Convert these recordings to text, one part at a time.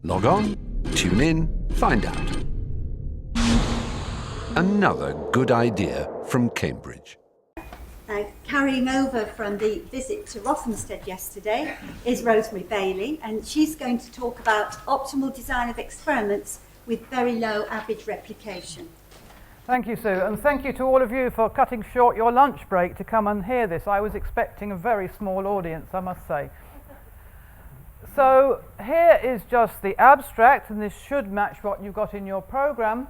Log on, tune in, find out. Another good idea from Cambridge. Carrying over from the visit to Rothamsted yesterday is Rosemary Bailey, and she's going to talk about optimal design of experiments with very low average replication. Thank you, Sue, and thank you to all of you for cutting short your lunch break to come and hear this. I was expecting a very small audience, I must say. So here is just the abstract, and this should match what you've got in your program.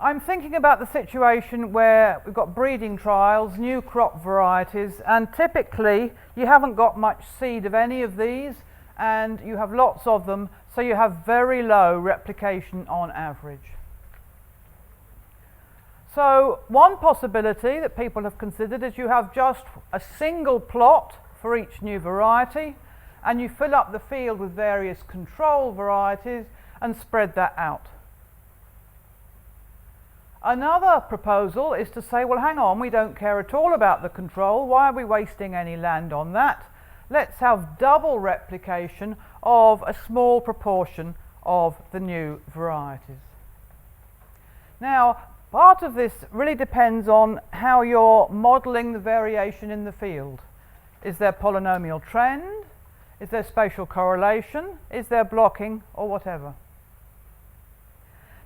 I'm thinking about the situation where we've got breeding trials, new crop varieties, and typically you haven't got much seed of any of these, and you have lots of them, so you have very low replication on average. So one possibility that people have considered is you have just a single plot for each new variety, and you fill up the field with various control varieties and spread that out. Another proposal is to say, well, hang on, we don't care at all about the control. Why are we wasting any land on that? Let's have double replication of a small proportion of the new varieties. Now, part of this really depends on how you're modelling the variation in the field. Is there polynomial trend? Is there spatial correlation? Is there blocking, or whatever?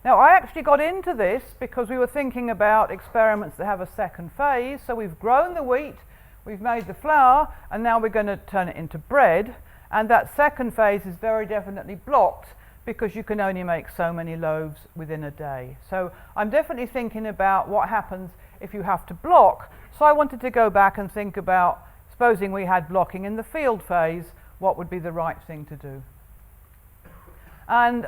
Now, I actually got into this because we were thinking about experiments that have a second phase. So we've grown the wheat, we've made the flour, and now we're going to turn it into bread. And that second phase is very definitely blocked because you can only make so many loaves within a day. So I'm definitely thinking about what happens if you have to block. So I wanted to go back and think about, supposing we had blocking in the field phase, what would be the right thing to do? And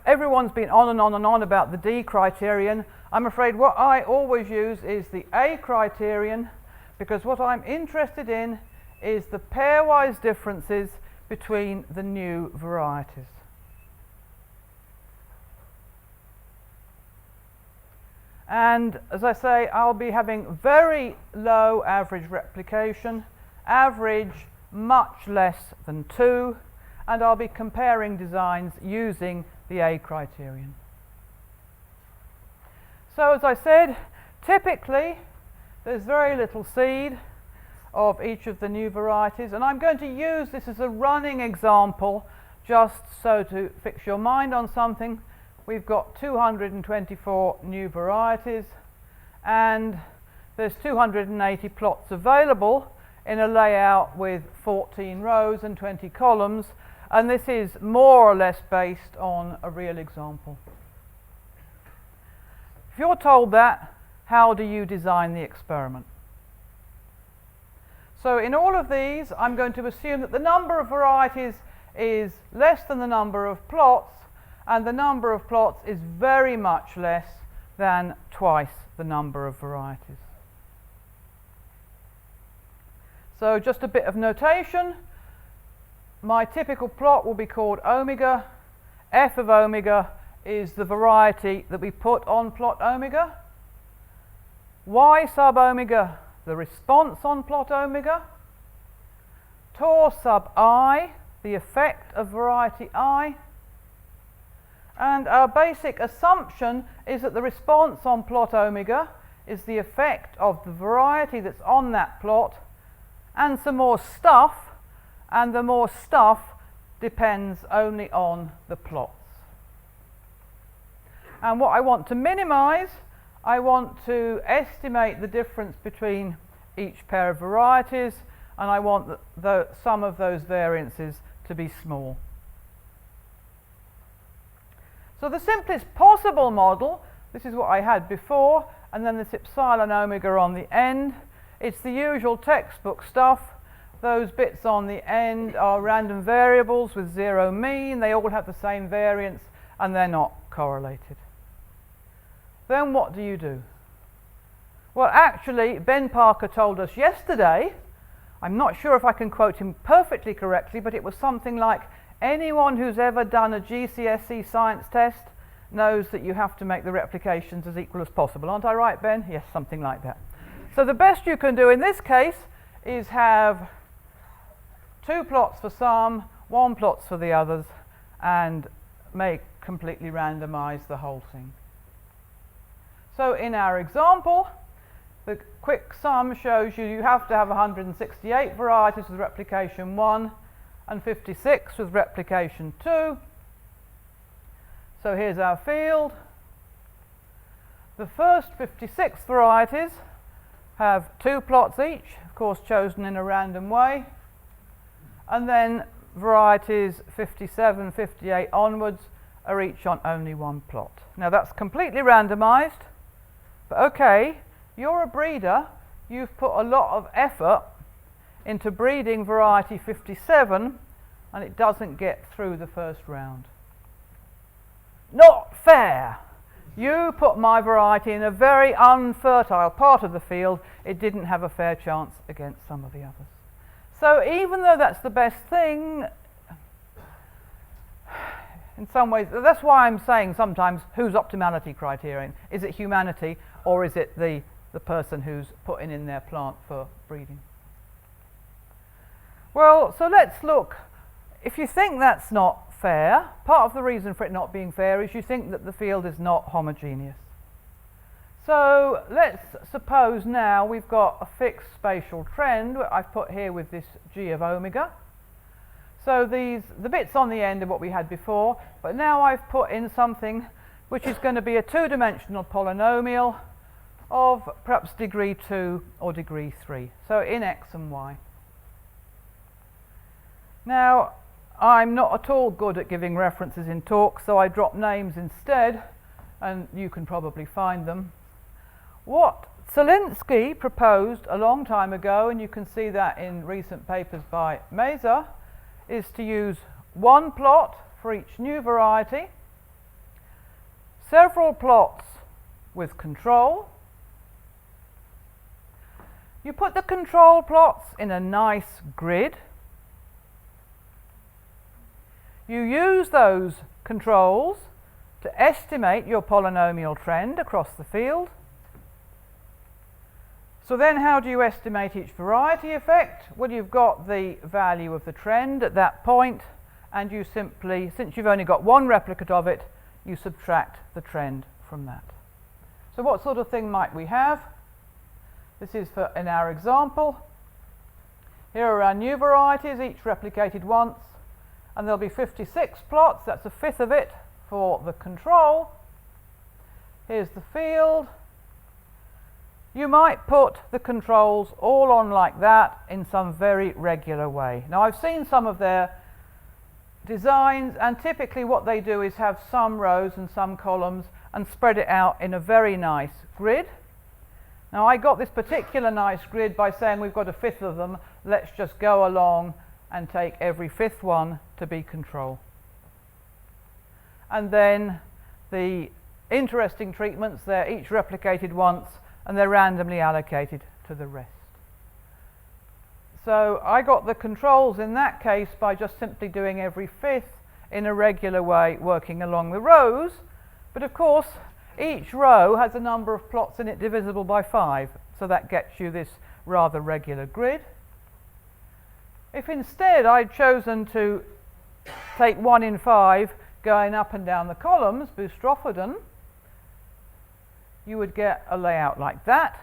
everyone's been on and on and on about the D criterion. I'm afraid what I always use is the A criterion, because what I'm interested in is the pairwise differences between the new varieties. And as I say, I'll be having very low average replication, average much less than 2, and I'll be comparing designs using the A criterion. So as I said, typically there's very little seed of each of the new varieties, and I'm going to use this as a running example just so to fix your mind on something. We've got 224 new varieties, and there's 280 plots available in a layout with 14 rows and 20 columns, and this is more or less based on a real example. If you're told that, how do you design the experiment? So in all of these, I'm going to assume that the number of varieties is less than the number of plots, and the number of plots is very much less than twice the number of varieties. So just a bit of notation. My typical plot will be called omega. F of omega is the variety that we put on plot omega. Y sub omega, the response on plot omega. Tor sub I, the effect of variety I. And our basic assumption is that the response on plot omega is the effect of the variety that's on that plot and some more stuff, and the more stuff depends only on the plots. And what I want to minimize, I want to estimate the difference between each pair of varieties, and I want the sum of those variances to be small. So the simplest possible model, this is what I had before, and then this epsilon omega on the end. It's the usual textbook stuff. Those bits on the end are random variables with zero mean. They all have the same variance, and they're not correlated. Then what do you do? Well, actually, Ben Parker told us yesterday, I'm not sure if I can quote him perfectly correctly, but it was something like, anyone who's ever done a GCSE science test knows that you have to make the replications as equal as possible. Aren't I right, Ben? Yes, something like that. So the best you can do in this case is have 2 plots for some, 1 plots for the others, and may completely randomize the whole thing. So in our example, the quick sum shows you have to have 168 varieties with replication 1 and 56 with replication 2. So here's our field. The first 56 varieties have 2 plots each, of course chosen in a random way. And then varieties 57, 58 onwards are each on only 1 plot. Now that's completely randomized, but okay, you're a breeder, you've put a lot of effort into breeding variety 57 and it doesn't get through the first round. Not fair! You put my variety in a very unfertile part of the field, it didn't have a fair chance against some of the others. So even though that's the best thing, in some ways, that's why I'm saying sometimes, whose optimality criterion? Is it humanity or is it the person who's putting in their plant for breeding? Well, so let's look. If you think that's not fair, part of the reason for it not being fair is you think that the field is not homogeneous. So let's suppose now we've got a fixed spatial trend I've put here with this g of omega. So the bits on the end are what we had before, but now I've put in something which is going to be a 2-dimensional polynomial of perhaps degree 2 or degree 3, so in x and y. Now, I'm not at all good at giving references in talks, so I drop names instead, and you can probably find them. What Zelinsky proposed a long time ago, and you can see that in recent papers by Mesa, is to use 1 plot for each new variety, several plots with control. You put the control plots in a nice grid. You use those controls to estimate your polynomial trend across the field. So then how do you estimate each variety effect? Well, you've got the value of the trend at that point, and you simply, since you've only got 1 replicate of it, you subtract the trend from that. So what sort of thing might we have? This is for in our example. Here are our new varieties, each replicated once, and there'll be 56 plots, that's 1/5 of it for the control. Here's the field. You might put the controls all on like that in some very regular way. Now I've seen some of their designs, and typically what they do is have some rows and some columns and spread it out in a very nice grid. Now I got this particular nice grid by saying we've got 1/5 of them, let's just go along and take every 5th one to be control. And then the interesting treatments, they're each replicated once and they're randomly allocated to the rest. So I got the controls in that case by just simply doing every 5th in a regular way, working along the rows. But of course, each row has a number of plots in it divisible by 5, so that gets you this rather regular grid. If instead I'd chosen to take 1 in 5 going up and down the columns, Boustrophodon, you would get a layout like that.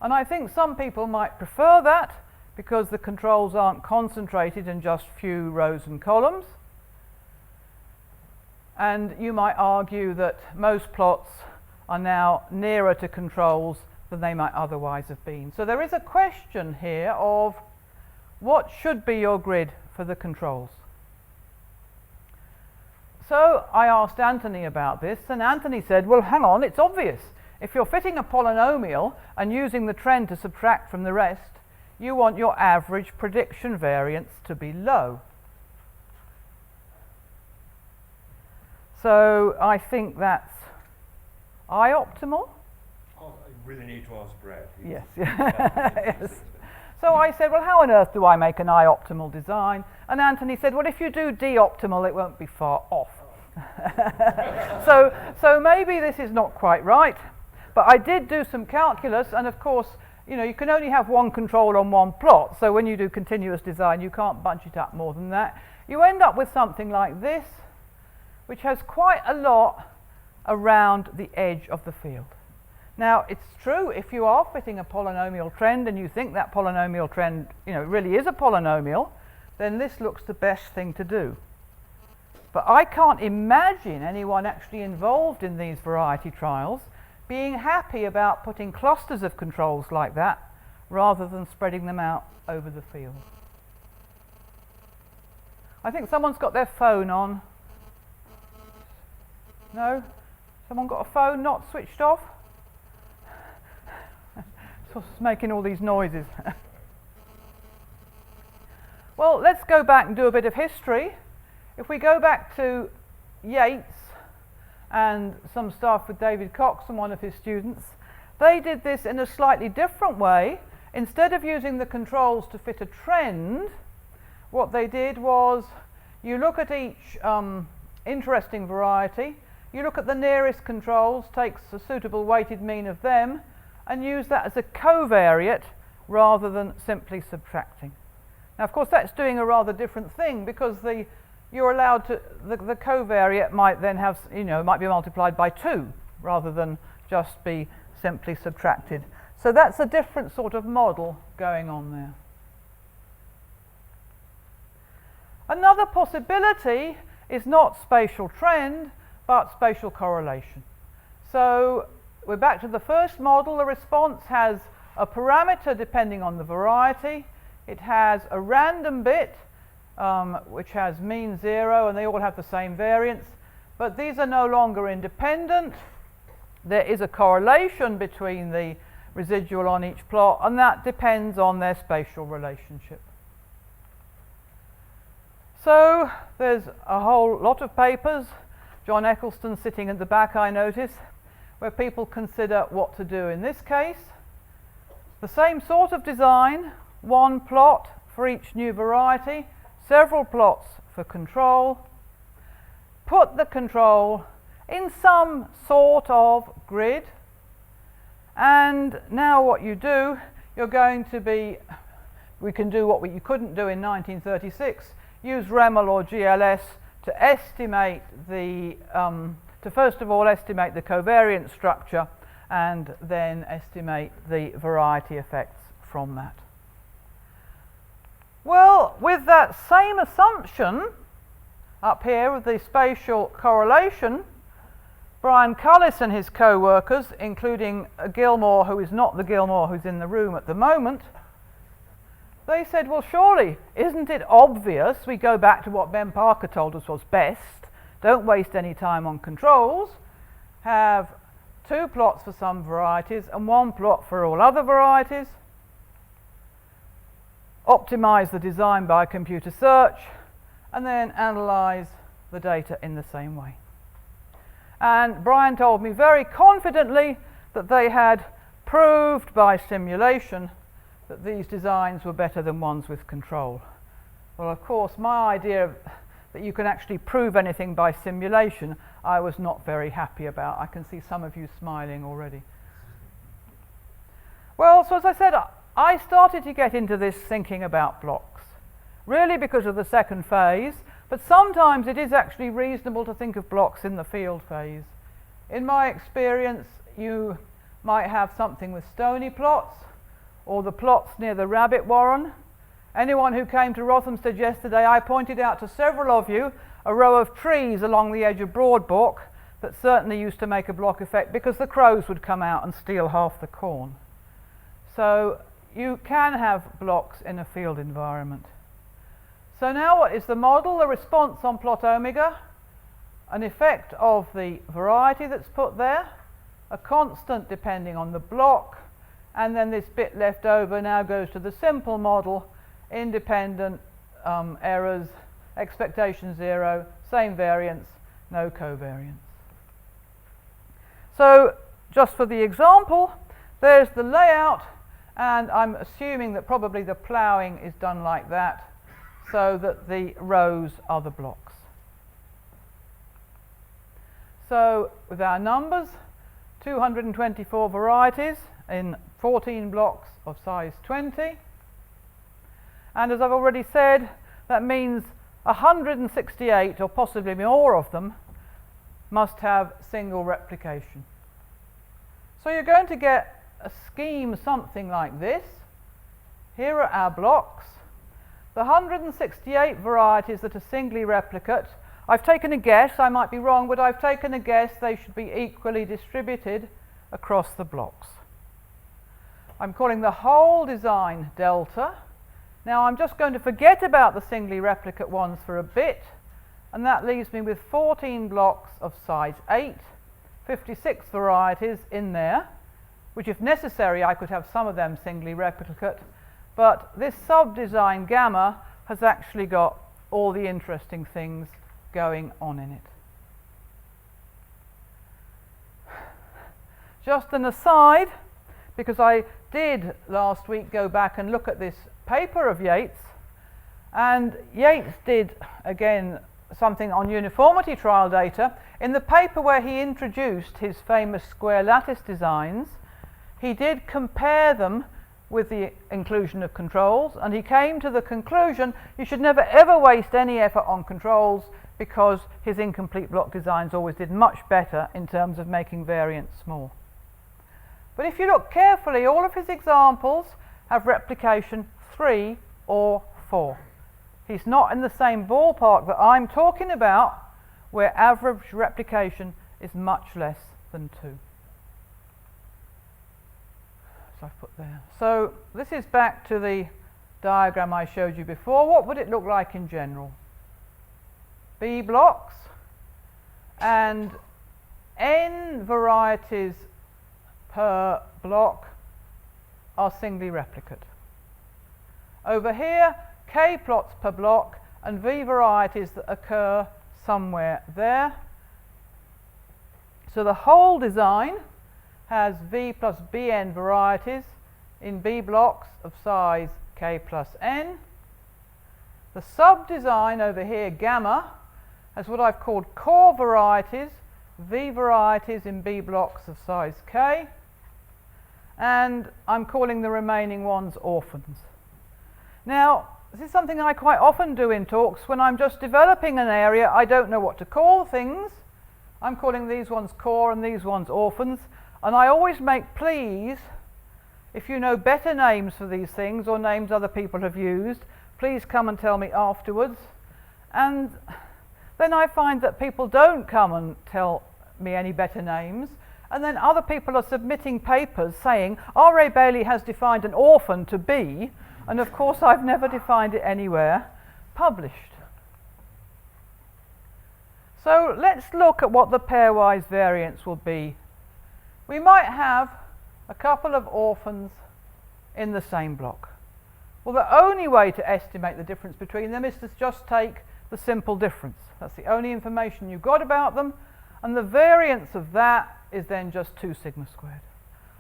And I think some people might prefer that because the controls aren't concentrated in just few rows and columns. And you might argue that most plots are now nearer to controls than they might otherwise have been. So there is a question here of what should be your grid for the controls. So I asked Anthony about this, and Anthony said, well, hang on, it's obvious. If you're fitting a polynomial and using the trend to subtract from the rest, you want your average prediction variance to be low. So I think that's optimal. Oh, I really need to ask Brad. Yes. Yes. So I said, well, how on earth do I make an optimal design? And Anthony said, well, if you do d-optimal, it won't be far off. So maybe this is not quite right. But I did do some calculus, and of course, you know, you can only have 1 control on 1 plot. So when you do continuous design, you can't bunch it up more than that. You end up with something like this. which has quite a lot around the edge of the field. Now, it's true, if you are fitting a polynomial trend and you think that polynomial trend, really is a polynomial, then this looks the best thing to do. But I can't imagine anyone actually involved in these variety trials being happy about putting clusters of controls like that rather than spreading them out over the field. I think someone's got their phone on. No? Someone got a phone not switched off? It's making all these noises. Well, let's go back and do a bit of history. If we go back to Yates and some stuff with David Cox and one of his students, they did this in a slightly different way. Instead of using the controls to fit a trend, what they did was you look at each interesting variety, you look at the nearest controls, takes a suitable weighted mean of them, and use that as a covariate rather than simply subtracting. Now, of course, that's doing a rather different thing because you're allowed to, the covariate might then have, might be multiplied by 2 rather than just be simply subtracted. So that's a different sort of model going on there. Another possibility is not spatial trend, but spatial correlation. So we're back to the first model. The response has a parameter depending on the variety. It has a random bit, which has mean 0, and they all have the same variance. But these are no longer independent. There is a correlation between the residual on each plot, and that depends on their spatial relationship. So there's a whole lot of papers, John Eccleston sitting at the back I notice, where people consider what to do in this case. The same sort of design, one plot for each new variety, several plots for control. Put the control in some sort of grid, and now what you do, you're going to be, we can do what you couldn't do in 1936, use REML or GLS to estimate the, to first of all estimate the covariance structure and then estimate the variety effects from that. Well, with that same assumption up here with the spatial correlation, Brian Cullis and his co-workers, including Gilmore, who is not the Gilmore who's in the room at the moment, they said, well, surely, isn't it obvious, we go back to what Ben Parker told us was best, don't waste any time on controls, have 2 plots for some varieties and 1 plot for all other varieties, optimize the design by computer search, and then analyze the data in the same way. And Brian told me very confidently that they had proved by simulation that these designs were better than ones with control. Well, of course, my idea that you can actually prove anything by simulation, I was not very happy about. I can see some of you smiling already. Well, so as I said, I started to get into this thinking about blocks, really because of the second phase, but sometimes it is actually reasonable to think of blocks in the field phase. In my experience, you might have something with stony plots, or the plots near the rabbit warren. Anyone who came to Rothamsted yesterday, I pointed out to several of you a row of trees along the edge of Broadbrook that certainly used to make a block effect because the crows would come out and steal half the corn. So you can have blocks in a field environment. So now what is the model? The response on plot omega, an effect of the variety that's put there, a constant depending on the block, and then this bit left over now goes to the simple model, independent errors, expectation 0, same variance, no covariance. So just for the example, there's the layout, and I'm assuming that probably the ploughing is done like that so that the rows are the blocks. So with our numbers, 224 varieties in 14 blocks of size 20. And as I've already said, that means 168 or possibly more of them must have single replication. So you're going to get a scheme something like this. Here are our blocks. The 168 varieties that are singly replicate, I've taken a guess, I might be wrong, but I've taken a guess they should be equally distributed across the blocks. I'm calling the whole design delta. Now I'm just going to forget about the singly replicate ones for a bit, and that leaves me with 14 blocks of size 8, 56 varieties in there, which if necessary I could have some of them singly replicate, but this sub-design gamma has actually got all the interesting things going on in it. Just an aside, because I did last week go back and look at this paper of Yates, and Yates did again something on uniformity trial data. In the paper where he introduced his famous square lattice designs, he did compare them with the inclusion of controls, and he came to the conclusion you should never ever waste any effort on controls because his incomplete block designs always did much better in terms of making variance small. But if you look carefully, all of his examples have replication 3 or 4. He's not in the same ballpark that I'm talking about, where average replication is much less than 2. So I've put there. So this is back to the diagram I showed you before. What would it look like in general? B blocks and n varieties per block are singly replicate. Over here, k plots per block and v varieties that occur somewhere there. So the whole design has v plus bn varieties in b blocks of size k plus n. The sub-design over here, gamma, has what I've called core varieties, v varieties in b blocks of size k, and I'm calling the remaining ones orphans. Now, this is something I quite often do in talks. When I'm just developing an area, I don't know what to call things. I'm calling these ones core and these ones orphans, and I always make pleas, if you know better names for these things or names other people have used, please come and tell me afterwards. And then I find that people don't come and tell me any better names, and then other people are submitting papers saying R.A. Bailey has defined an orphan to be, and of course I've never defined it anywhere published. So let's look at what the pairwise variance will be. We might have a couple of orphans in the same block. Well, the only way to estimate the difference between them is to just take the simple difference. That's the only information you've got about them, and the variance of that is then just 2 sigma squared.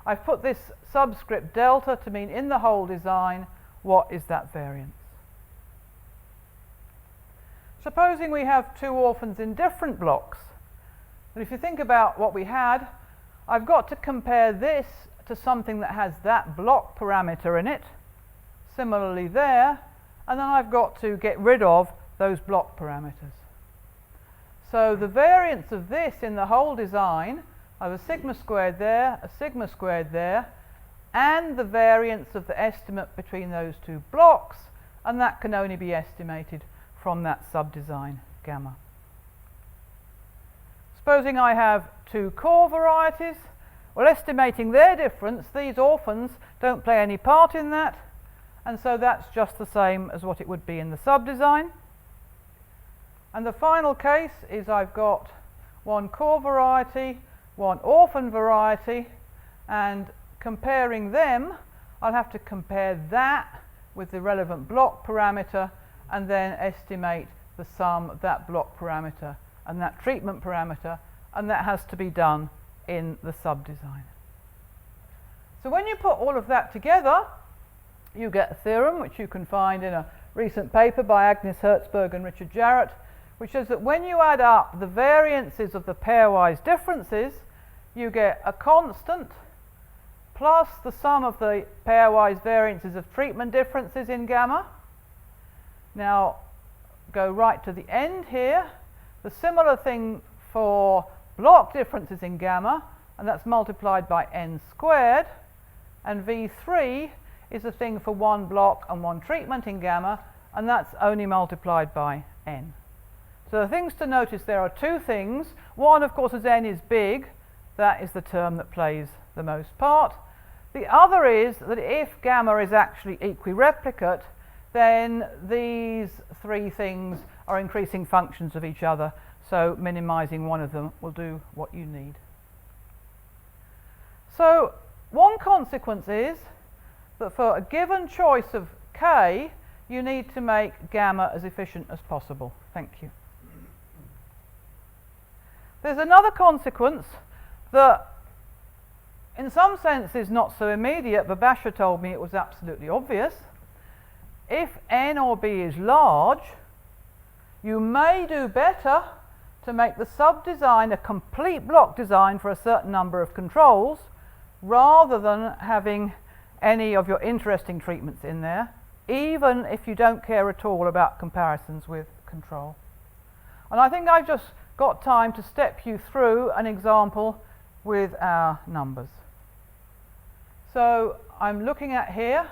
I've put this subscript delta to mean in the whole design, what is that variance? Supposing we have 2 orphans in different blocks, and if you think about what we had, I've got to compare this to something that has that block parameter in it, similarly there, and then I've got to get rid of those block parameters. So the variance of this in the whole design, I have a sigma squared there, a sigma squared there, and the variance of the estimate between those 2 blocks, and that can only be estimated from that sub-design gamma. Supposing I have 2 core varieties, well, estimating their difference, these orphans don't play any part in that, and so that's just the same as what it would be in the sub-design. And the final case is I've got 1 core variety, 1 orphan variety, and comparing them, I'll have to compare that with the relevant block parameter and then estimate the sum of that block parameter and that treatment parameter, and that has to be done in the sub-design. So when you put all of that together, you get a theorem which you can find in a recent paper by Agnes Hertzberg and Richard Jarrett, which says that when you add up the variances of the pairwise differences, you get a constant plus the sum of the pairwise variances of treatment differences in gamma. Now go right to the end here. The similar thing for block differences in gamma, and that's multiplied by n squared, and V3 is the thing for one block and one treatment in gamma, and that's only multiplied by n. So the things to notice there are two things. One, of course, as n is big, that is the term that plays the most part. The other is that if gamma is actually equireplicate, then these three things are increasing functions of each other, so minimizing one of them will do what you need. So one consequence is that for a given choice of k, you need to make gamma as efficient as possible. Thank you. There's another consequence that in some sense is not so immediate, but Basher told me it was absolutely obvious. If n or b is large, you may do better to make the sub-design a complete block design for a certain number of controls, rather than having any of your interesting treatments in there, even if you don't care at all about comparisons with control. And I think I've just got time to step you through an example with our numbers. So I'm looking at here.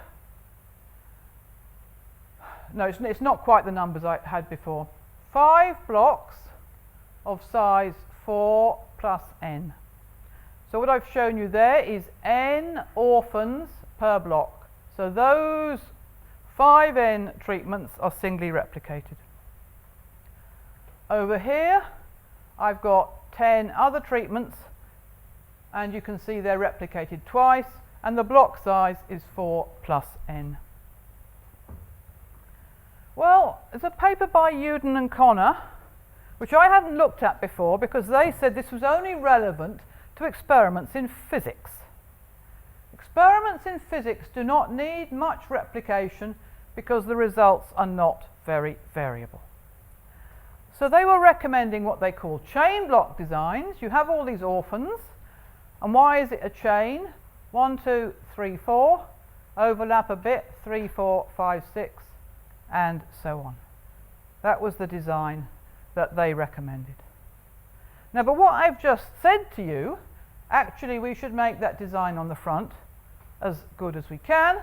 No, it's not quite the numbers I had before. 5 blocks of size 4 plus n. So what I've shown you there is n orphans per block. So those 5n treatments are singly replicated. Over here, I've got 10 other treatments, and you can see they're replicated twice, and the block size is 4 plus n. Well, there's a paper by Uden and Connor, which I hadn't looked at before because they said this was only relevant to experiments in physics. Experiments in physics do not need much replication because the results are not very variable. So they were recommending what they call chain block designs. You have all these orphans, and why is it a chain? 1, 2, 3, 4, overlap a bit, 3, 4, 5, 6, and so on. That was the design that they recommended. Now, but what I've just said to you, actually we should make that design on the front as good as we can.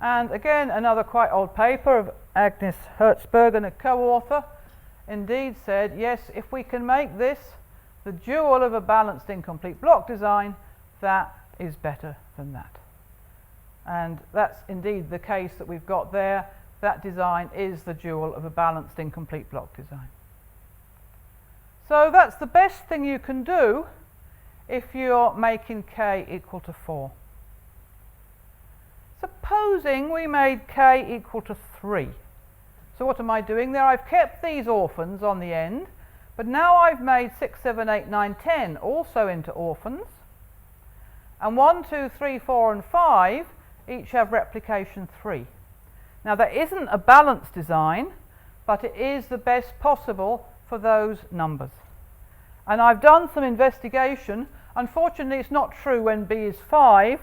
And again, another quite old paper of Agnes Hertzberg, a co-author, indeed said, yes, if we can make this the dual of a balanced incomplete block design, that is better than that. And that's indeed the case that we've got there. That design is the dual of a balanced incomplete block design. So that's the best thing you can do if you're making k equal to 4. Supposing we made k equal to 3. So what am I doing there? I've kept these orphans on the end, but now I've made 6, 7, 8, 9, 10 also into orphans. And 1, 2, 3, 4, and 5 each have replication 3. Now that isn't a balanced design, but it is the best possible for those numbers. And I've done some investigation. Unfortunately, it's not true when b is 5,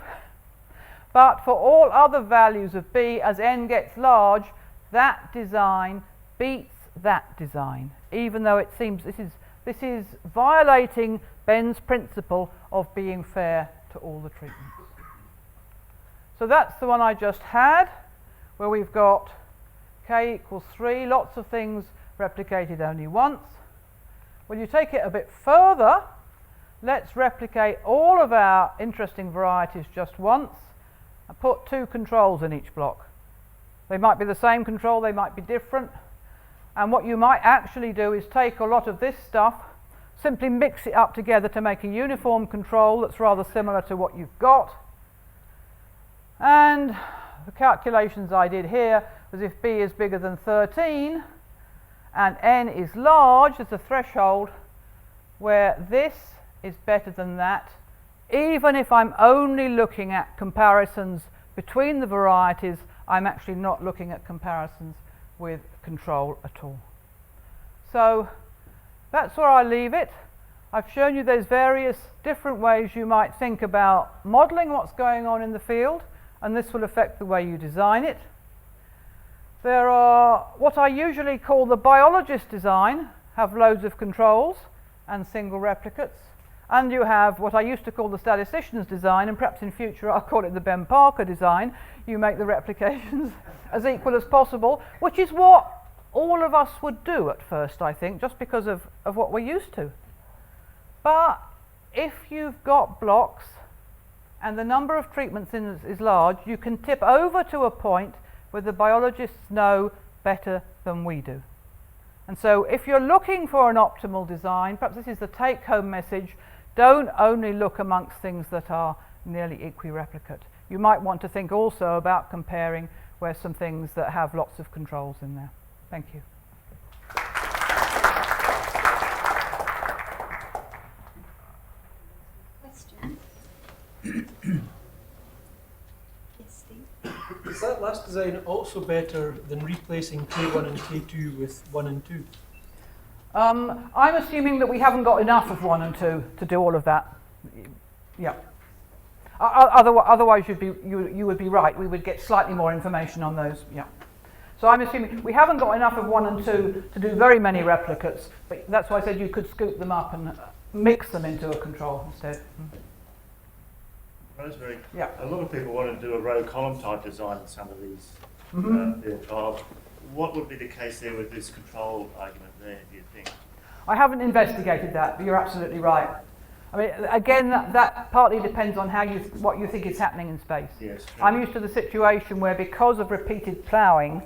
but for all other values of b, as n gets large, that design beats that design, even though it seems this is violating Ben's principle of being fair to all the treatments. So that's the one I just had, where we've got k equals 3, lots of things replicated only once. When you take it a bit further, let's replicate all of our interesting varieties just once and put 2 controls in each block. They might be the same control, they might be different. And what you might actually do is take a lot of this stuff, simply mix it up together to make a uniform control that's rather similar to what you've got. And the calculations I did here was if b is bigger than 13 and n is large, there's a threshold where this is better than that, even if I'm only looking at comparisons between the varieties. I'm actually not looking at comparisons with control at all. So that's where I leave it. I've shown you there's various different ways you might think about modeling what's going on in the field, and this will affect the way you design it. There are what I usually call the biologist design, have loads of controls, and single replicates. And you have what I used to call the statistician's design, and perhaps in future I'll call it the Ben Parker design. You make the replications as equal as possible, which is what all of us would do at first, I think, just because of what we're used to. But if you've got blocks and the number of treatments is large, you can tip over to a point where the biologists know better than we do. And so if you're looking for an optimal design, perhaps this is the take-home message, don't only look amongst things that are nearly equi-replicate. You might want to think also about comparing where some things that have lots of controls in there. Thank you. Question? Yes, Steve? Is that last design also better than replacing K1 and K2 with 1 and 2? I'm assuming that we haven't got enough of 1 and 2 to do all of that. Yeah. Otherwise you would be right. We would get slightly more information on those. Yeah. So I'm assuming we haven't got enough of 1 and 2 to do very many replicates, but that's why I said you could scoop them up and mix them into a control instead. Rosemary, Yeah. a lot of people want to do a row column type design in some of these field trials. What would be the case there with this control argument there, do you think? I haven't investigated that, but you're absolutely right. I mean, again, that partly depends on what you think is happening in space. Yes, true. I'm used to the situation where, because of repeated ploughing,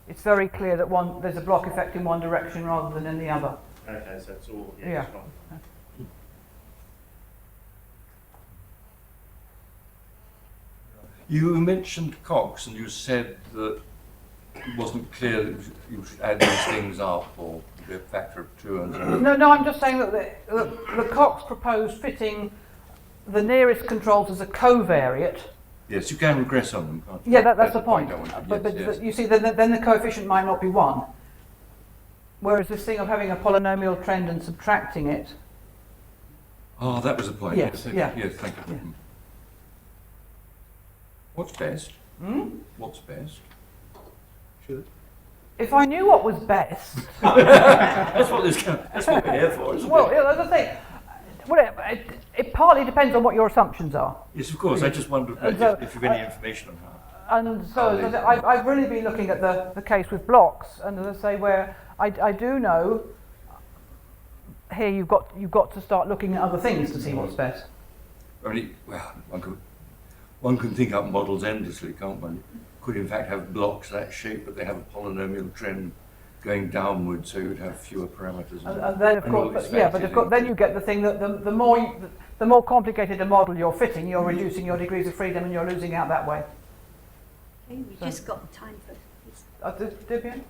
it's very clear that there's a block effect in one direction rather than in the other. Okay, so it's all, Yeah. that's right. You mentioned Cox, and you said that it wasn't clear that you should add these things up, or be a factor of 2 and so on. No, I'm just saying that the Cox proposed fitting the nearest controls as a covariate. Yes, you can regress on them, can't you? Yeah, that's the point. I wanted. But Yes. you see, then the coefficient might not be 1. Whereas this thing of having a polynomial trend and subtracting it. Oh, that was the point. Yes, Thank yeah. you. Yes, thank you. Yeah. What's best? What's best? If I knew what was best. That's what we're here for, isn't Well, it? yeah, that's the thing. Well, it partly depends on what your assumptions are. Yes, of course. I just wondered So, if you've any information on how. And so as I said, I've really been looking at the case with blocks, and as I say, where I do know here you've got to start looking at other things to see what's best. Only, well, one can think up models endlessly, can't one? Could in fact have blocks that shape, but they have a polynomial trend going downwards, so you'd have fewer parameters. And then of course, but of course, then you get the thing that the more complicated a model you're fitting, you're reducing your degrees of freedom, and you're losing out that way. Okay, we just got time for this. Debian?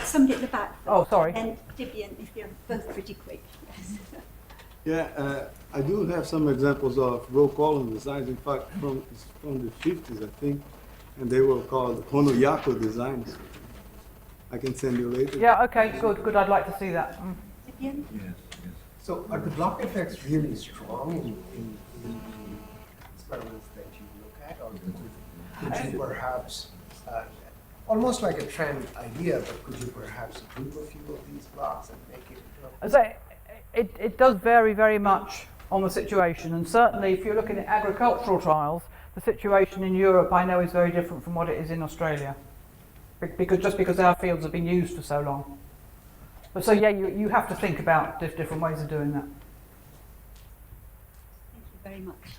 Somebody at the back. Oh, sorry. And Dibian, if you're both pretty quick. Yes. Yeah, I do have some examples of row column designs, in fact, from the 50s, I think, and they were called Honoyako designs. I can send you later. Yeah, okay, good, I'd like to see that. Dibian? Yes, yes. So are the block effects really strong in the experiments that you look at, or could you perhaps, almost like a trend idea, but could you perhaps group a few of these blocks and make it? As I say, it does vary very much on the situation, and certainly if you're looking at agricultural trials, the situation in Europe I know is very different from what it is in Australia, because our fields have been used for so long. But so yeah, you have to think about different ways of doing that. Thank you very much.